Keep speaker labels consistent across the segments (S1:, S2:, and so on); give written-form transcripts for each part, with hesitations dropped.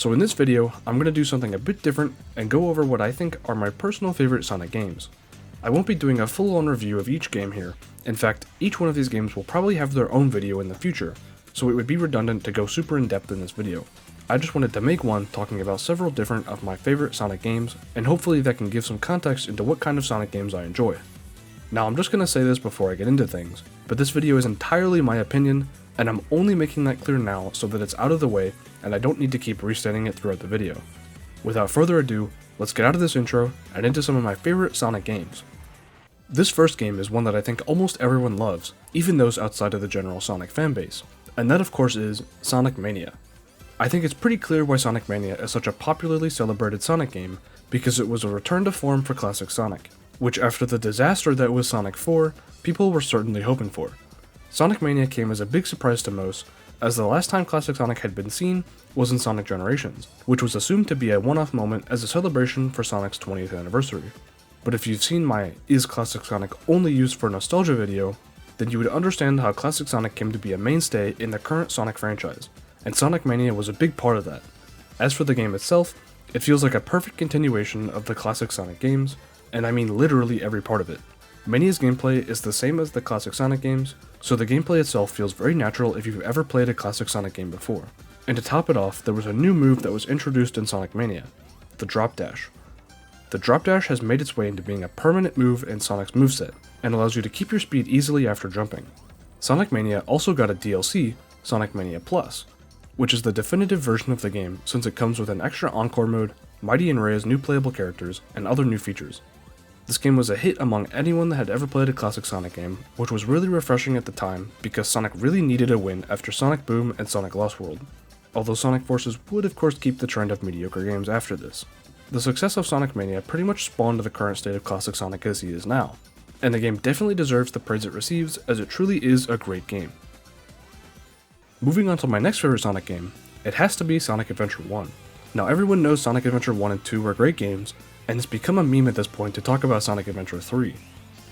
S1: So in this video, I'm going to do something a bit different and go over what I think are my personal favorite Sonic games. I won't be doing a full-on review of each game here. In fact, each one of these games will probably have their own video in the future, so it would be redundant to go super in-depth in this video. I just wanted to make one talking about several different of my favorite Sonic games, and hopefully that can give some context into what kind of Sonic games I enjoy. Now I'm just going to say this before I get into things, but this video is entirely my opinion, and I'm only making that clear now so that it's out of the way and I don't need to keep restating it throughout the video. Without further ado, let's get out of this intro and into some of my favorite Sonic games. This first game is one that I think almost everyone loves, even those outside of the general Sonic fanbase, and that of course is Sonic Mania. I think it's pretty clear why Sonic Mania is such a popularly celebrated Sonic game, because it was a return to form for classic Sonic, which after the disaster that was Sonic 4, people were certainly hoping for. Sonic Mania came as a big surprise to most, as the last time classic Sonic had been seen was in Sonic Generations, which was assumed to be a one-off moment as a celebration for Sonic's 20th anniversary. But if you've seen my Is Classic Sonic Only Used for Nostalgia video, then you would understand how classic Sonic came to be a mainstay in the current Sonic franchise, and Sonic Mania was a big part of that. As for the game itself, it feels like a perfect continuation of the classic Sonic games, and I mean literally every part of it. Mania's gameplay is the same as the classic Sonic games, so the gameplay itself feels very natural if you've ever played a classic Sonic game before. And to top it off, there was a new move that was introduced in Sonic Mania, the Drop Dash. The Drop Dash has made its way into being a permanent move in Sonic's moveset, and allows you to keep your speed easily after jumping. Sonic Mania also got a DLC, Sonic Mania Plus, which is the definitive version of the game since it comes with an extra Encore mode, Mighty and Ray's new playable characters, and other new features. This game was a hit among anyone that had ever played a classic Sonic game, which was really refreshing at the time because Sonic really needed a win after Sonic Boom and Sonic Lost World, although Sonic Forces would of course keep the trend of mediocre games after this. The success of Sonic Mania pretty much spawned the current state of classic Sonic as he is now, and the game definitely deserves the praise it receives as it truly is a great game. Moving on to my next favorite Sonic game, it has to be Sonic Adventure 1. Now everyone knows Sonic Adventure 1 and 2 were great games, and it's become a meme at this point to talk about Sonic Adventure 3.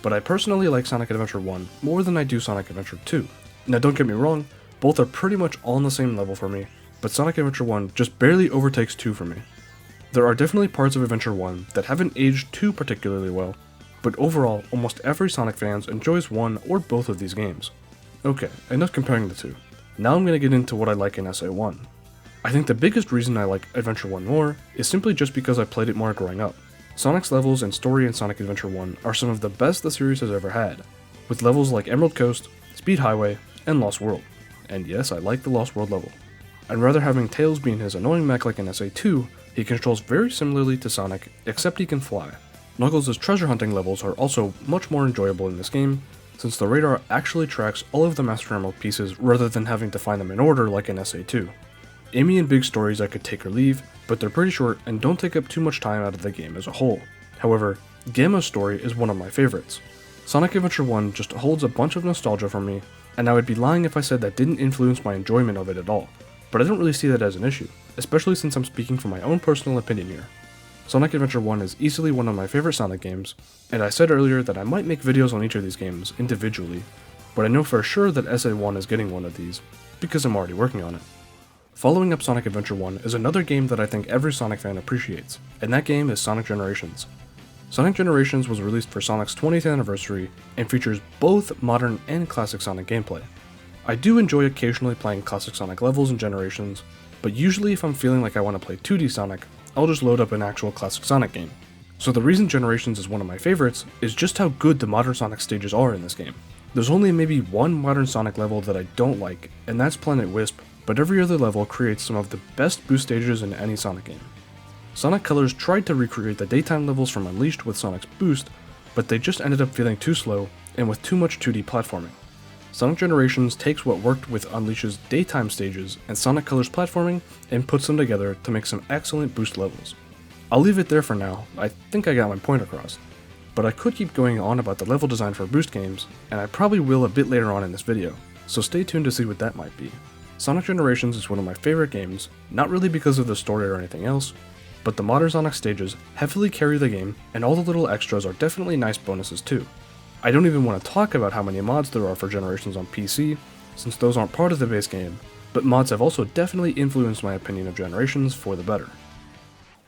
S1: But I personally like Sonic Adventure 1 more than I do Sonic Adventure 2. Now don't get me wrong, both are pretty much on the same level for me, but Sonic Adventure 1 just barely overtakes 2 for me. There are definitely parts of Adventure 1 that haven't aged too particularly well, but overall, almost every Sonic fan enjoys one or both of these games. Okay, enough comparing the two. Now I'm going to get into what I like in SA1. I think the biggest reason I like Adventure 1 more is simply just because I played it more growing up. Sonic's levels and story in Sonic Adventure 1 are some of the best the series has ever had, with levels like Emerald Coast, Speed Highway, and Lost World. And yes, I like the Lost World level. And rather having Tails being his annoying mech like in SA2, he controls very similarly to Sonic, except he can fly. Knuckles' treasure hunting levels are also much more enjoyable in this game, since the radar actually tracks all of the Master Emerald pieces rather than having to find them in order like in SA2. Amy and Big stories I could take or leave, but they're pretty short and don't take up too much time out of the game as a whole. However, Gamma's story is one of my favorites. Sonic Adventure 1 just holds a bunch of nostalgia for me, and I would be lying if I said that didn't influence my enjoyment of it at all, but I don't really see that as an issue, especially since I'm speaking from my own personal opinion here. Sonic Adventure 1 is easily one of my favorite Sonic games, and I said earlier that I might make videos on each of these games individually, but I know for sure that SA1 is getting one of these, because I'm already working on it. Following up Sonic Adventure 1 is another game that I think every Sonic fan appreciates, and that game is Sonic Generations. Sonic Generations was released for Sonic's 20th anniversary and features both modern and classic Sonic gameplay. I do enjoy occasionally playing classic Sonic levels in Generations, but usually if I'm feeling like I want to play 2D Sonic, I'll just load up an actual classic Sonic game. So the reason Generations is one of my favorites is just how good the modern Sonic stages are in this game. There's only maybe one modern Sonic level that I don't like, and that's Planet Wisp, but every other level creates some of the best boost stages in any Sonic game. Sonic Colors tried to recreate the daytime levels from Unleashed with Sonic's Boost, but they just ended up feeling too slow and with too much 2D platforming. Sonic Generations takes what worked with Unleashed's daytime stages and Sonic Colors platforming and puts them together to make some excellent boost levels. I'll leave it there for now, I think I got my point across, but I could keep going on about the level design for boost games, and I probably will a bit later on in this video, so stay tuned to see what that might be. Sonic Generations is one of my favorite games, not really because of the story or anything else, but the modern Sonic stages heavily carry the game, and all the little extras are definitely nice bonuses too. I don't even want to talk about how many mods there are for Generations on PC, since those aren't part of the base game, but mods have also definitely influenced my opinion of Generations for the better.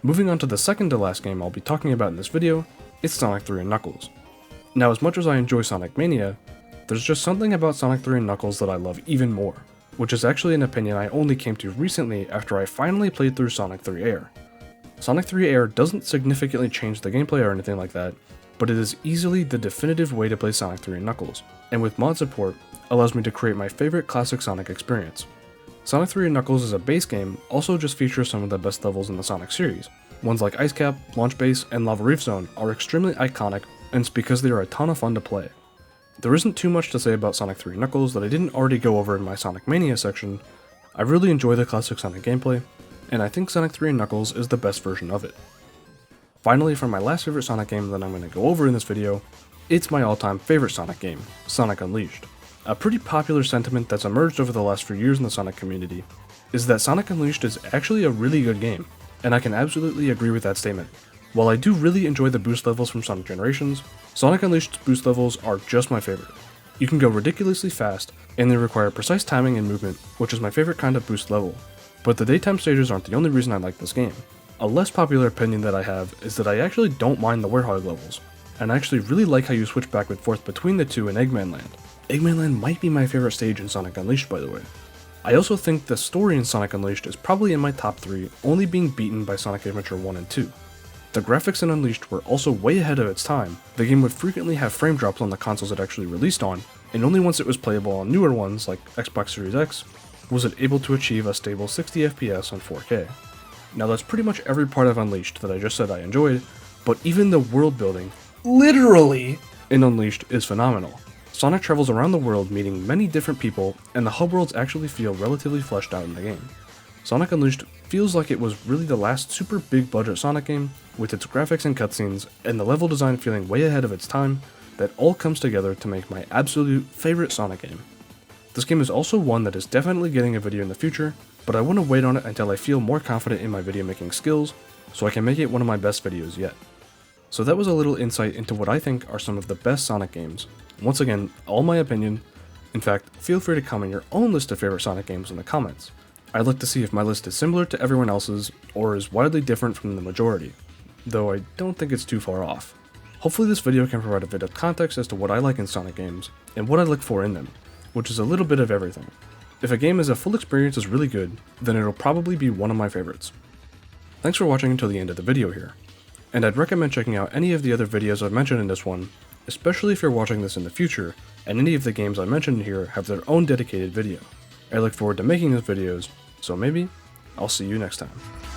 S1: Moving on to the second to last game I'll be talking about in this video, it's Sonic 3 and Knuckles. Now, as much as I enjoy Sonic Mania, there's just something about Sonic 3 and Knuckles that I love even more, which is actually an opinion I only came to recently after I finally played through Sonic 3 Air. Sonic 3 Air doesn't significantly change the gameplay or anything like that, but it is easily the definitive way to play Sonic 3 and Knuckles, and with mod support, allows me to create my favorite classic Sonic experience. Sonic 3 and Knuckles as a base game also just features some of the best levels in the Sonic series. Ones like Ice Cap, Launch Base, and Lava Reef Zone are extremely iconic, and it's because they are a ton of fun to play. There isn't too much to say about Sonic 3 and Knuckles that I didn't already go over in my Sonic Mania section. I really enjoy the classic Sonic gameplay, and I think Sonic 3 and Knuckles is the best version of it. Finally, for my last favorite Sonic game that I'm going to go over in this video, it's my all-time favorite Sonic game, Sonic Unleashed. A pretty popular sentiment that's emerged over the last few years in the Sonic community is that Sonic Unleashed is actually a really good game, and I can absolutely agree with that statement. While I do really enjoy the boost levels from Sonic Generations, Sonic Unleashed's boost levels are just my favorite. You can go ridiculously fast, and they require precise timing and movement, which is my favorite kind of boost level. But the daytime stages aren't the only reason I like this game. A less popular opinion that I have is that I actually don't mind the Werehog levels, and I actually really like how you switch back and forth between the two in Eggman Land. Eggman Land might be my favorite stage in Sonic Unleashed, by the way. I also think the story in Sonic Unleashed is probably in my top 3, only being beaten by Sonic Adventure 1 and 2. The graphics in Unleashed were also way ahead of its time. The game would frequently have frame drops on the consoles it actually released on, and only once it was playable on newer ones like Xbox Series X was it able to achieve a stable 60 FPS on 4K. Now that's pretty much every part of Unleashed that I just said I enjoyed, but even the world building, literally, in Unleashed is phenomenal. Sonic travels around the world meeting many different people, and the hub worlds actually feel relatively fleshed out in the game. Sonic Unleashed feels like it was really the last super big budget Sonic game, with its graphics and cutscenes, and the level design feeling way ahead of its time, that all comes together to make my absolute favorite Sonic game. This game is also one that is definitely getting a video in the future, but I want to wait on it until I feel more confident in my video making skills, so I can make it one of my best videos yet. So that was a little insight into what I think are some of the best Sonic games. Once again, all my opinion. In fact, feel free to comment your own list of favorite Sonic games in the comments. I'd like to see if my list is similar to everyone else's, or is wildly different from the majority, though I don't think it's too far off. Hopefully this video can provide a bit of context as to what I like in Sonic games, and what I look for in them, which is a little bit of everything. If a game as a full experience is really good, then it'll probably be one of my favorites. Thanks for watching until the end of the video here, and I'd recommend checking out any of the other videos I've mentioned in this one, especially if you're watching this in the future, and any of the games I mentioned here have their own dedicated video. I look forward to making those videos, so maybe I'll see you next time.